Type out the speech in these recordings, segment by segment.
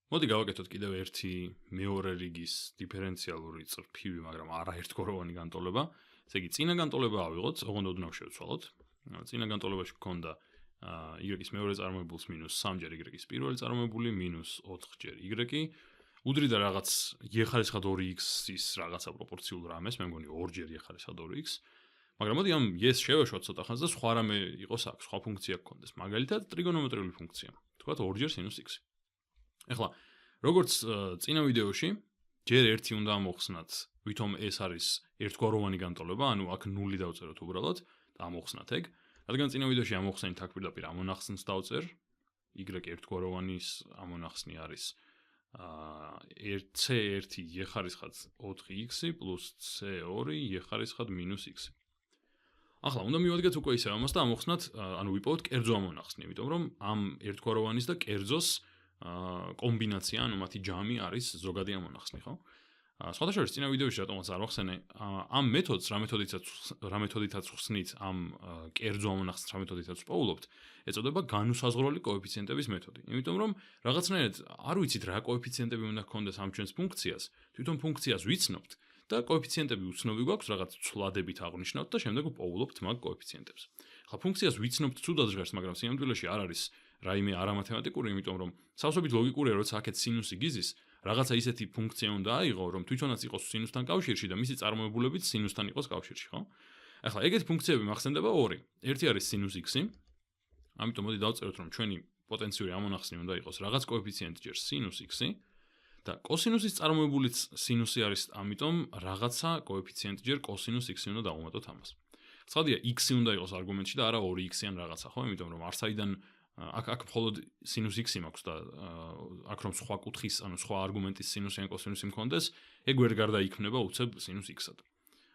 მოდი გავაკეთოთ კიდევ ერთი მეორე რიგის დიფერენციალური წრფივი, მაგრამ არაერთგვაროვანი განტოლება. ესე იგი, წინა განტოლება ავიღოთ, ოღონდ ოდნავ შევცვალოთ. წინა განტოლებაში გქონდა y-ის მეორე წარმოებულს მინუს 3-ჯერ y-ის პირველი წარმოებული მინუს 4-ჯერ y. უდრიდა რაღაც y-ხარისხად 2x-ის რაღაცა პროპორციულ რამეს, მე მგონი 2-ჯერ y-ხარისხად 2x. მაგრამ მოდი ამ y-ს შევეშვათ ცოტა ხანს და სხვა რამე იყოს აქ, სხვა ფუნქცია გქონდეს. მაგალითად, ტრიგონომეტრიული ფუნქცია. თქვათ 2-ჯერ სინუს x. ეხლა, როგორც წინა ვიდეოში, ჯერ ერთი უნდა ამოხსნათ, ვითომ ეს არის ერთგვაროვანი განტოლება, ანუ აქ 0 დავწეროთ უბრალოდ და ამოხსნათ ეგ. რადგან წინა ვიდეოში ამოხსნით აქ პირდაპირ ამონახსნს დავწერ, y ერთგვაროვანის ამონახსნი არის c1 y ხარისხად 4x plus c2 y ხარისხად -x. ახლა უნდა მივადგეთ უკვე ისე ამას და ამოხსნათ, ანუ ვიპოვოთ კერძო ამონახსნი, იმიტომ რომ ამ ერთგვაროვანის და კერძოს კომბინაცია, ანუ მათი ჯამი არის ზოგადი ამონახსნი, ხო? სხვათა შორის წინა ვიდეოში რატომაც არ ვახსენე, ამ მეთოდს რა მეთოდითაც ხსნით, ამ კერძო ამონახსნს რა მეთოდითაც ვპოულობთ, ეწოდება განუსაზღვრელი კოეფიციენტების მეთოდი. იმიტომ რომ რაღაცნაირად არ ვიცით რა კოეფიციენტები უნდა გქონდეს ამ ჩვენს ფუნქციას, თვითონ ფუნქციას ვიცნობთ და კოეფიციენტები უცნობი გვაქვს, რაღაც ცვლადებით აღვნიშნავთ და შემდეგ ვპოულობთ მაგ კოეფიციენტებს. ახლა ფუნქციას ვიცნობთ ცუდად ჟღერს, მაგრამ სინამდვილეში არ არის რაიმე არამათემატიკური, იმიტომ რომ სავსებით ლოგიკურია, როცა აქეთ სინუსი გიზის, რაღაცა ისეთი ფუნქცია უნდა აიღო, რომ თვითონაც იყოს სინუსთან კავშირში და მისი წარმოებულებით სინუსთან იყოს კავშირში, ხო? ახლა ეგეთი ფუნქციები მახსენდება ორი. ერთი არის სინუს x-ი. ამიტომ მოდი დავწეროთ, რომ ჩვენი პოტენციური ამონახსნი უნდა იყოს რაღაც კოეფიციენტი ჯერ სინუს x-ი და კოსინუსის წარმოებულიც სინუსი არის, ამიტომ რაღაცა კოეფიციენტი ჯერ კოსინუს x-ი უნდა დავუმატოთ ამას. ცხადია, x-ი უნდა იყოს არგუმენტში და არა 2x-ი ან რაღაცა, ხო? იმიტომ რომ არსაიდან აქ მხოლოდ სინუს x-ი მაქვს და აქ რომ სხვა კუთხის, ანუ სხვა არგუმენტის სინუსი ან კოსინუსი მქონდეს, ეგ ვერ გარდაიქმნება უცებ სინუს x-ად.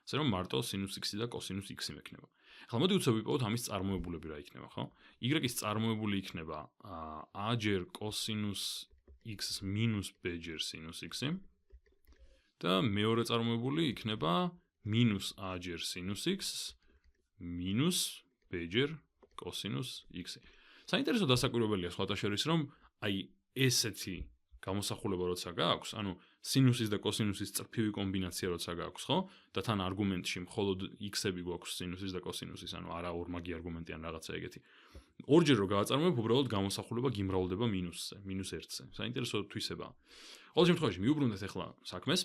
ასე რომ მარტო სინუს x-ი და კოსინუს x-ი მექნება. ახლა მოდი უცებ ვიპოვოთ ამის წარმოებულები რა იქნება, ხო? y-ის წარმოებული იქნება a ჯერ კოსინუს x minus b ჯერ სინუს x-ი და მეორე წარმოებული იქნება minus a ჯერ სინუს x minus b ჯერ კოსინუს x-ი. საინტერესო დასაკვირვებელია სხვათა შორის, რომ აი ესეთი გამოსახულება როცა გააქვს, ანუ სინუსის და კოსინუსის წრფივი კომბინაცია როცა გააქვს, ხო? და თან არგუმენტში მხოლოდ x-ები გვაქვს სინუსის და კოსინუსის, ანუ არა ორმაგი არგუმენტი ან რაღაცა ეგეთი. ორჯერ რო გავაწარმოებ, უბრალოდ გამოსახულება გიმრავლდება მინუსზე, -1-ზე. საინტერესო თვისებაა. ყოველ შემთხვევაში მივუბრუნდეთ ახლა საქმეს.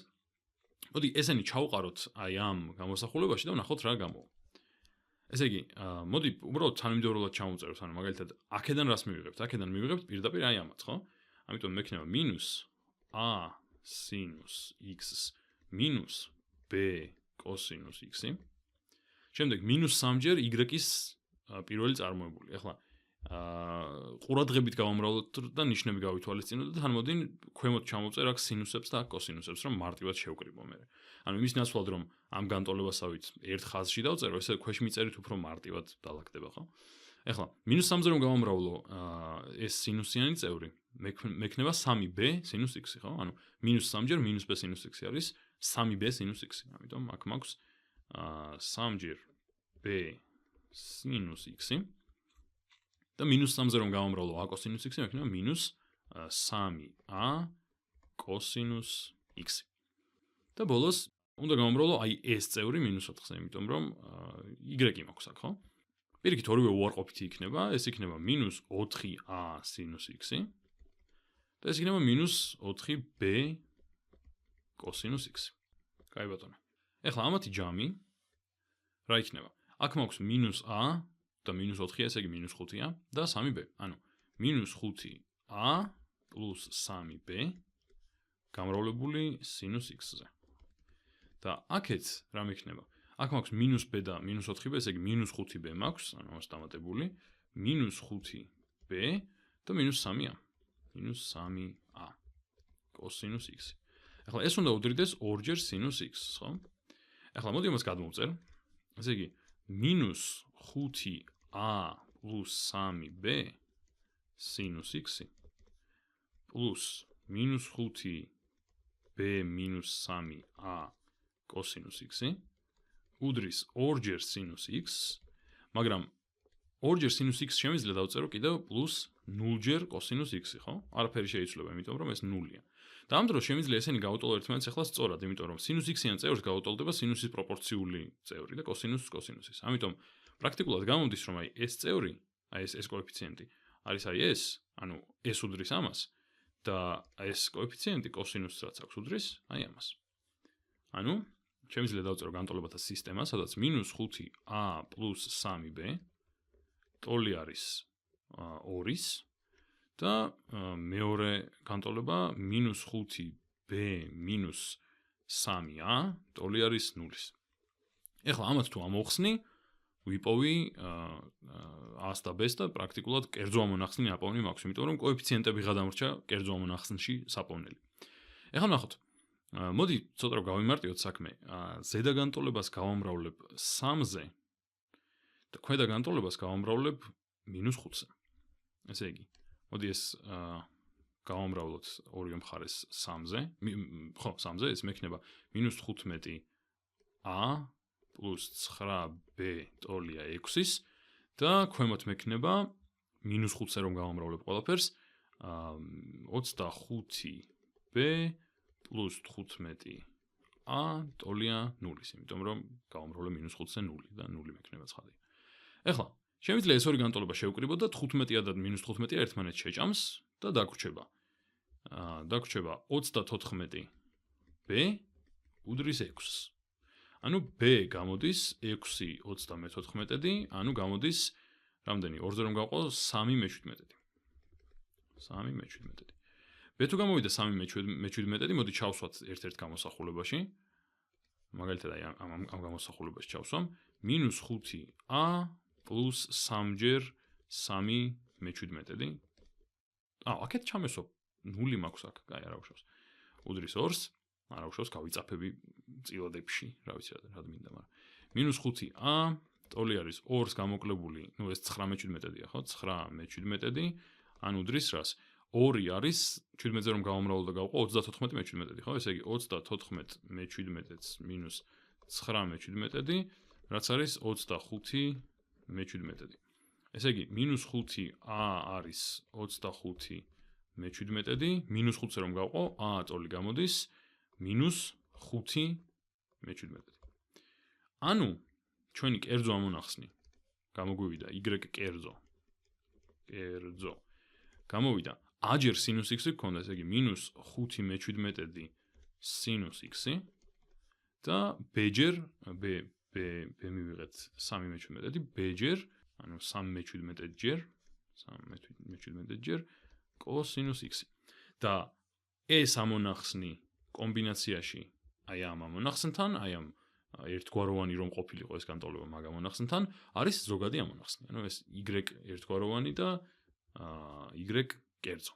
მოდი ესენი ჩავყაროთ აი ამ გამოსახულებაში და ვნახოთ რა გამოვა. ესე იგი, მოდი უბრალოდ თანმიმდევრულად ჩავუწეროთ, ანუ მაგალითად, აქედან რას მივიღებთ? აქედან მივიღებთ პირდაპირ აი ამათ, ხო? ამიტომ მექნება minus a sinus x minus b cosinus x-ი. შემდეგ -3-ჯერ y-ის პირველი წარმოებული. ახლა ყურადღებით გავამრავლოთ და ნიშნები გავითვალისწინოთ და თან მოდი ქვემოთ ჩამოვწერ აქ სინუსებს და აქ კოსინუსებს, რომ მარტივად შევკრიბო მე. ანუ იმის ნაცვლად რომ ამ განტოლებასავით ერთ ხაზში დავწერო, ესე ქვეშ მიწერით უფრო მარტივად დალაგდება, ხო? ახლა -3-ზე რომ გავამრავლო ეს სინუსიანი წევრი, მექნება 3b sinus x, ხო? ანუ -3-ჯერ -b sinus x არის 3b sinus x. ამიტომ აქ მაქვს 3-ჯერ b sinus x და -3-ზე რომ გავამრავლო a cosinus x, მექნება -3a cosinus x. და ბოლოს უნდა გავამრავლო აი ეს წევრი -4-ზე, იმიტომ რომ y მაქვს აქ, ხო? პირიქით ორივე უარყოფითი იქნება, ეს იქნება -4a sinus x და ეს იქნება -4b cosinus x. კაი ბატონო. ეხლა ამათი ჯამი რა იქნება? აქ მაქვს -a და -4-ია, ესე იგი -5-ია და 3b. ანუ -5a plus 3b გამრავლებული sinus x-ზე. და აქეთ რა მექნება? აქ მაქვს -b და -4b, ესე იგი -5b მაქვს, ანუ ამას დამატებული, -5b და -3a. -3a cosinus x. ახლა ეს უნდა უდრიდეს 2-ჯერ sinus x, ხო? ახლა მოდი ამას გადმოვწერ. ესე იგი -5a plus 3b sinus x plus -5b minus 3a cosinus x უდრის 2-ჯერ sinus x, მაგრამ 2-ჯერ sinus x შემიძლია დავწერო კიდევ plus 0-ჯერ კოსინუს x-ი, ხო? არაფერი შეიცვლება, იმიტომ რომ ეს 0-ია. და ამ დროს შემიძლია ესენი გავუტოლო ერთმანეთს ახლა სწორად, იმიტომ რომ სინუს x-იან წევრს გავუტოლდება სინუსის პროპორციული წევრი და კოსინუსს კოსინუსის. ამიტომ პრაქტიკულად გამოდის, რომ აი ეს წევრი, აი ეს კოეფიციენტი არის აი ეს, ანუ ეს უდრის ამას და ეს კოეფიციენტი კოსინუსს რაც აქვს უდრის აი ამას. ანუ შემიძლია დავწერო განტოლებათა სისტემა, სადაც -5a + 3b ტოლი არის 2-ის და მეორე განტოლება -5b - 3a ტოლი არის 0-ის. ეხლა ამათ თუ ამოვხსნი, ვიპოვი a-ს და b-ს და პრაქტიკულად კერძო ამონახსნი აპოვნი მაქვს, იმიტომ რომ კოეფიციენტები გადამრჩა კერძო ამონახსნში საპოვნელი. ეხლა ნახოთ. მოდი ცოტა რომ გავიმარტივოთ საქმე. ზედა განტოლებას გავამრავლებ 3-ზე და ქვედა განტოლებას გავამრავლებ -5-ზე. ესე იგი, მოდი ეს გავამრავლოთ ორივე მხარეს 3-ზე. ხო, 3-ზე ეს მექნება -15a + 9b ტოლია 6-ის და ქვემოთ მექნება -5-ზე რომ გავამრავლებ ყველაფერს 25b + 15a ტოლია 0-ის, იმიტომ რომ გავამრავლე -5-ზე 0 და 0 მექნება ცხადია. ეხლა შემიძლია ეს ორი განტოლება შევკრიბოთ და 15-ა და -15-ა ერთმანეთს შეჭამს და დაგვრჩება. დაგვრჩება 34b უდრის 6-ს. ანუ b გამოდის 6 34-დი, ანუ გამოდის რამდენი? 2-ზე რომ გავყო 3/17. 3/17. b თუ გამოვიდა 3/17, მოდი ჩავსვათ ერთ-ერთ გამოსახულებაში. მაგალითად აი ამ გამოსახულებაში ჩავსვამ -5a + 3-ჯერ 3/17. აქეთ ჩამესვავ 0 მაქვს აქ, კაი, არა უშავს. უდრის 2-ს, არა უშავს, გავიწაფები წილადებში, რა ვიცი რა მინდა, მაგრამ -5a ტოლი არის 2-ს გამოკლებული, ნუ ეს 9/17-დია, ხო? 9/17, ან უდრის რას? 2 არის 17-ზე რომ გავამრავლო და გავყო 34/17, ხო? ესე იგი 34/17-ს -9/17, რაც არის 25/17. ესე იგი -5a არის 25/17, -5-ზე რომ გავყო, a ტოლი გამოდის -5/17. ანუ ჩვენი კერძო ამონახსნი გამოგვივიდა y კერძო. გამოვიდა a-ჯერ სინუს x-ი გქონდა, ესე იგი -5/17 სინუს x-ი და b-ჯერ b მივიღეთ 3/17, b-ჯერ, ანუ 3/17-ჯერ კოსინუს x-ი. და ეს ამონახსნი კომბინაციაში აი ამ ამონახსნთან, აი ამ ერთგვაროვანი რომ ყოფილიყო ეს განტოლება მაგ ამონახსნთან, არის ზოგადი ამონახსნი. ანუ ეს y ერთგვაროვანი და y კერძო.